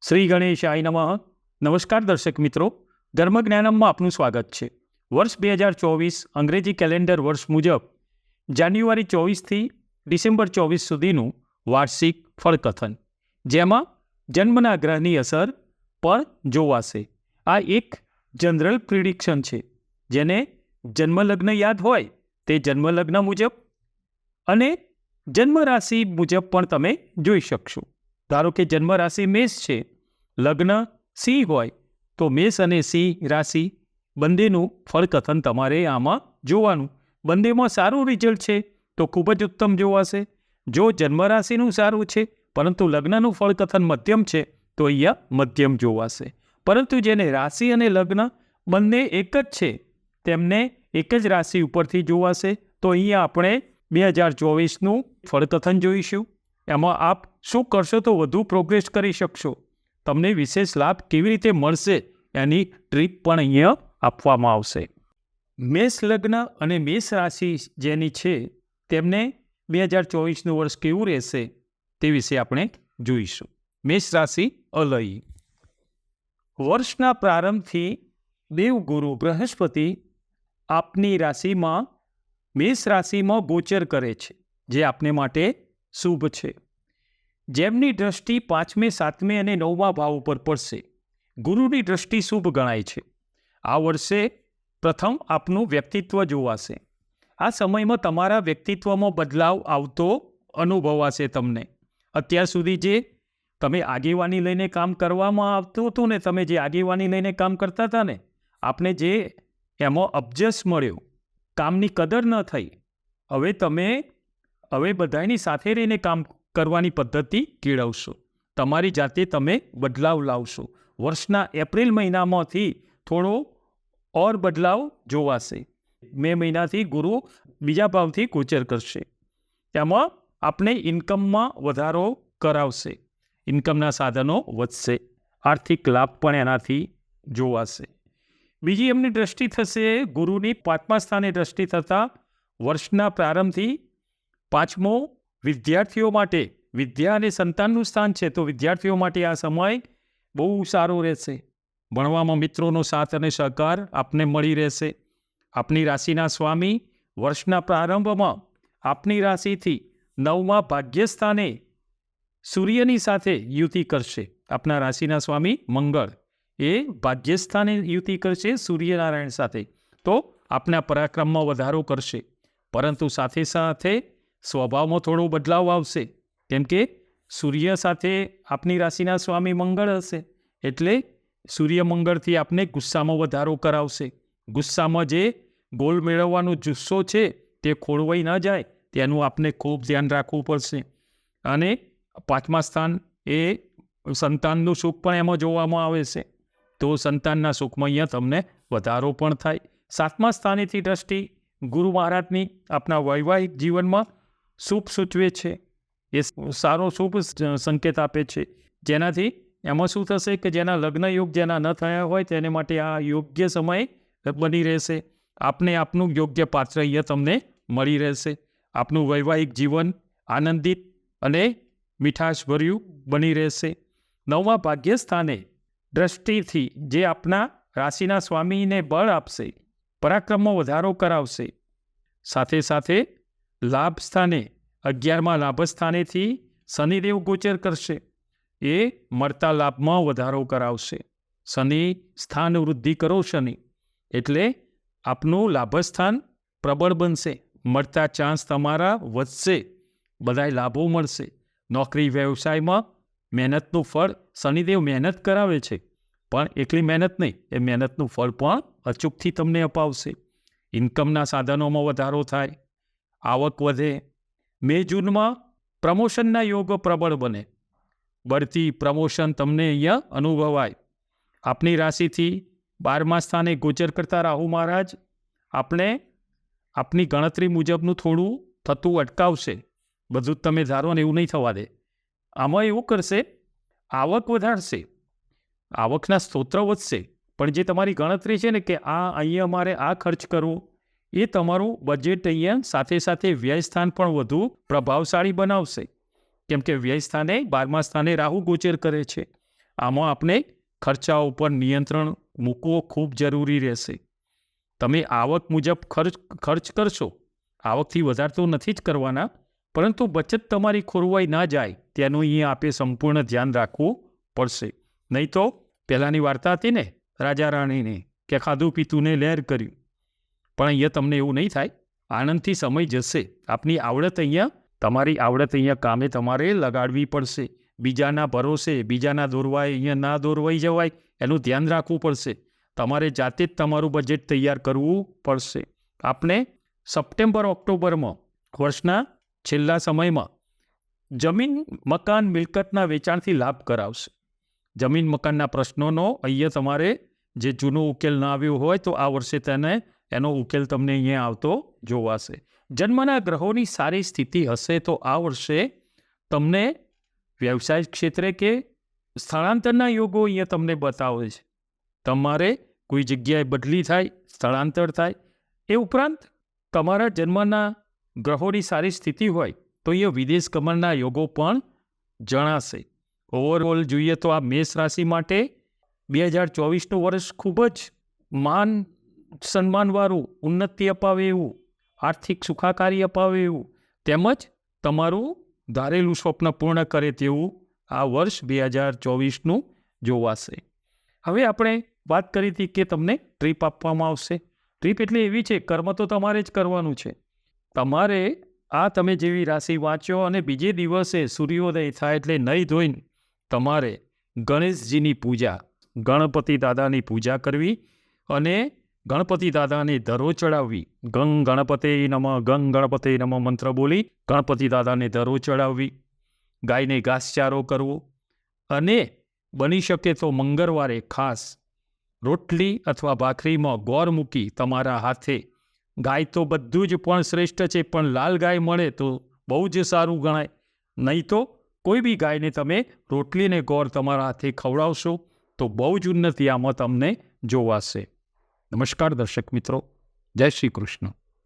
શ્રી ગણેશાય નમઃ. નમસ્કાર દર્શક મિત્રો, ધર્મ જ્ઞાનમમાં આપનું સ્વાગત છે. વર્ષ 2024 અંગ્રેજી કેલેન્ડર વર્ષ મુજબ જાન્યુઆરી 24થી ડિસેમ્બર 24 સુધીનું વાર્ષિક ફળકથન, જેમાં જન્મના ગ્રહની અસર પણ જોવાશે. આ એક જનરલ પ્રિડિક્શન છે, જેને જન્મલગ્ન યાદ હોય તે જન્મલગ્ન મુજબ અને જન્મ રાશિ મુજબ પણ તમે જોઈ શકશો. ધારો કે જન્મ રાશિ મેષ છે, લગ્ન સિંહ હોય તો મેષ અને સિંહ રાશિ બંનેનું ફળકથન તમારે આમાં જોવાનું. બંનેમાં સારું રિઝલ્ટ છે તો ખૂબ જ ઉત્તમ જોવાશે. જો જન્મ રાશિનું સારું છે પરંતુ લગ્નનું ફળકથન મધ્યમ છે તો અહીંયા મધ્યમ જોવાશે. પરંતુ જેને રાશિ અને લગ્ન બંને એક જ છે તેમને એક જ રાશિ ઉપરથી જોવાશે, તો અહીંયા આપણે 2024નું ફળકથન જોઈશું. એમાં આપ શું કરશો તો વધુ પ્રોગ્રેસ કરી શકશો, તમને વિશેષ લાભ કેવી રીતે મળશે એની ટ્રીપ પણ અહીંયા આપવામાં આવશે. મેષ લગ્ન અને મેષ રાશિ જેની છે તેમને 2024નું વર્ષ કેવું રહેશે તે વિશે આપણે જોઈશું. મેષ રાશિ અલય. વર્ષના પ્રારંભથી દેવગુરુ બૃહસ્પતિ આપની રાશિમાં મેષ રાશિમાં ગોચર કરે છે, જે આપને માટે શુભ છે. જેમની દ્રષ્ટિ 5મે 7મે અને 9મા ભાવ ઉપર પડશે, ગુરુની દ્રષ્ટિ શુભ ગણાય છે. આ વર્ષે પ્રથમ આપનું વ્યક્તિત્વ જોવાશે. આ સમયમાં તમારા વ્યક્તિત્વમાં બદલાવ આવતો અનુભવાશે. તમને અત્યાર સુધી જે તમે આગેવાની લઈને કામ કરવામાં આવતું હતું ને, તમે જે આગેવાની લઈને કામ કરતા હતા ને, આપને જે એમાં અબજસ મળ્યો, કામની કદર ન થઈ, હવે બધાની સાથે રહીને કામ કરવાની પદ્ધતિ કેળવશો. તમારી જાતે તમે બદલાવ લાવશો. વર્ષના એપ્રિલ મહિનામાંથી થોડો ઓર બદલાવ જોવાશે. મે મહિનાથી ગુરુ બીજા ભાવથી ગોચર કરશે, તેમાં આપણે ઇન્કમમાં વધારો કરાવશે. ઇન્કમના સાધનો વધશે, આર્થિક લાભ પણ એનાથી જોવાશે. બીજી એમની દ્રષ્ટિ થશે ગુરુની 5મા સ્થાને દ્રષ્ટિ થતાં વર્ષના પ્રારંભથી 5મો વિદ્યાર્થીઓ માટે વિદ્યા અને સંતાનનું સ્થાન છે, તો વિદ્યાર્થીઓ માટે આ સમય બહુ સારો રહેશે. ભણવામાં મિત્રોનો સાથ અને સહકાર આપને મળી રહેશે. આપની રાશિના સ્વામી વર્ષના પ્રારંભમાં આપની રાશિથી 9મા ભાગ્યસ્થાને સૂર્યની સાથે યુતિ કરશે. આપના રાશિના સ્વામી મંગળ એ ભાગ્યસ્થાને યુતિ કરશે સૂર્યનારાયણ સાથે, તો આપના પરાક્રમમાં વધારો કરશે. પરંતુ સાથે સાથે સ્વભાવમાં થોડો બદલાવ આવશે, કેમ કે સૂર્ય સાથે આપની રાશિના સ્વામી મંગળ હશે, એટલે સૂર્ય મંગળથી આપને ગુસ્સામાં વધારો કરાવશે. ગુસ્સામાં જે ગોલ મેળવવાનો જુસ્સો છે તે ખોળવાઈ ન જાય તેનું આપને ખૂબ ધ્યાન રાખવું પડશે. અને 5મા સ્થાન એ સંતાનનું સુખ પણ એમાં જોવામાં આવે છે, તો સંતાનના સુખમાં અહીંયા તમને વધારો પણ થાય. 7મા સ્થાનેથી દ્રષ્ટિ ગુરુ મહારાજની આપના વૈવાહિક જીવનમાં શુભ સૂચવે છે. એ સારો શુભ સંકેત આપે છે, જેનાથી એમાં શું થશે કે જેના લગ્ન યોગ જેના ન થયા હોય તેને માટે આ યોગ્ય સમય બની રહેશે. આપને આપનું યોગ્ય પાત્ર અહીંયા તમને મળી રહેશે. આપનું વૈવાહિક જીવન આનંદિત અને મીઠાશભર્યું બની રહેશે. 9મા ભાગ્યસ્થાને દ્રષ્ટિથી જે આપના રાશિના સ્વામીને બળ આપશે, પરાક્રમમાં વધારો કરાવશે. સાથે સાથે લાભ સ્થાને 11મા લાભસ્થાનેથી શનિદેવ ગોચર કરશે, એ મળતા લાભમાં વધારો કરાવશે. શનિ સ્થાન વૃદ્ધિ કરો શનિ, એટલે આપનું લાભસ્થાન પ્રબળ બનશે, મળતા ચાન્સ તમારા વધશે, બધાય લાભો મળશે. નોકરી વ્યવસાયમાં મહેનતનું ફળ શનિદેવ મહેનત કરાવે છે, પણ એકલી મહેનત નહીં, એ મહેનતનું ફળ પણ અચૂકથી તમને અપાવશે. ઇન્કમના સાધનોમાં વધારો થાય, આવક વધે. મે જૂનમાં પ્રમોશનના યોગ પ્રબળ બને, બઢતી પ્રમોશન તમને અહીંયા અનુભવાય. આપની રાશિથી 12મા સ્થાને ગોચર કરતા રાહુ મહારાજ આપણે આપની ગણતરી મુજબનું થોડું થતું અટકાવશે. બધું જ તમે ધારો ને એવું નહીં થવા દે. આમાં એવું કરશે, આવક વધારશે, આવકના સ્ત્રોત્ર વધશે, પણ જે તમારી ગણતરી છે ને કે અહીંયા અમારે આ ખર્ચ કરવો, એ તમારું બજેટ અહીંયા સાથે સાથે વ્યય સ્થાન પણ વધુ પ્રભાવશાળી બનાવશે. કેમ કે વ્યય સ્થાને 12મા સ્થાને રાહુ ગોચર કરે છે, આમાં આપણે ખર્ચાઓ પર નિયંત્રણ મૂકવો ખૂબ જરૂરી રહેશે. તમે આવક મુજબ ખર્ચ કરશો. આવકથી વધારે તો નથી જ કરવાના, પરંતુ બચત તમારી ખોરવાઈ ના જાય તેનું અહીંયા આપે સંપૂર્ણ ધ્યાન રાખવું પડશે. નહીં તો પહેલાંની વાર્તા હતી ને રાજા રાણીને કે ખાધું પીતું ને લહેર કર્યું. પણ અહીંયા તમને એવું નહીં થાય. આનંદથી સમય જશે. આપની આવડત અહીંયા તમારી આવડત અહીંયા કામે તમારે લગાડવી પડશે. બીજાના ભરોસે બીજાના દોરવાય અહીંયા ના દોરવાઈ જવાય એનું ધ્યાન રાખવું પડશે. તમારે જાતે જ તમારું બજેટ તૈયાર કરવું પડશે. આપણે સપ્ટેમ્બર ઓક્ટોબરમાં વર્ષના છેલ્લા સમયમાં જમીન મકાન મિલકતના વેચાણથી લાભ કરાવશે. જમીન મકાનના પ્રશ્નોનો અહીંયા તમારે જે જૂનો ઉકેલ ના આવ્યો હોય તો આ વર્ષે એનો ઉકેલ તમને અહીંયા આવતો જોવાશે. જન્મના ગ્રહોની સારી સ્થિતિ હશે તો આ વર્ષે તમને વ્યવસાય ક્ષેત્રે કે સ્થળાંતરના યોગો અહીંયા તમને બતાવે છે. તમારે કોઈ જગ્યાએ બદલી થાય, સ્થળાંતર થાય. એ ઉપરાંત તમારા જન્મના ગ્રહોની સારી સ્થિતિ હોય તો અહીંયા વિદેશ ગમનના યોગો પણ જણાશે. ઓવરઓલ જોઈએ તો આ મેષ રાશિ માટે 2024નું વર્ષ ખૂબ જ માન સન્માનવાળું, ઉન્નતિ અપાવે એવું, આર્થિક સુખાકારી અપાવે એવું, તેમજ તમારું ધારેલું સ્વપ્ન પૂર્ણ કરે તેવું આ વર્ષ 2024નું જોવાશે. હવે આપણે વાત કરી હતી કે તમને ટ્રીપ આપવામાં આવશે. ટ્રીપ એટલે એવી છે, કર્મ તો તમારે જ કરવાનું છે. તમારે આ તમે જેવી રાશિ વાંચો અને બીજે દિવસે સૂર્યોદય થાય એટલે નહીં ધોઈને તમારે ગણેશજીની પૂજા, ગણપતિ દાદાની પૂજા કરવી અને ગણપતિ દાદાને ધરો ચડાવવી. ગંગ ગણપતે નમઃ મંત્ર બોલી ગણપતિ દાદાને ધરો ચડાવવી. ગાયને ઘાસચારો કરવો અને બની શકે તો મંગળવારે ખાસ રોટલી અથવા ભાખરીમાં ગોળ મૂકી તમારા હાથે. ગાય તો બધું જ પણ શ્રેષ્ઠ છે, પણ લાલ ગાય મળે તો બહુ જ સારું ગણાય. નહીં તો કોઈ બી ગાયને તમે રોટલીને ગોળ તમારા હાથે ખવડાવશો તો બહુ જ ઉન્નતિ આમાં તમને જોવાશે. નમસ્કાર દર્શક મિત્રો, જય શ્રી કૃષ્ણ.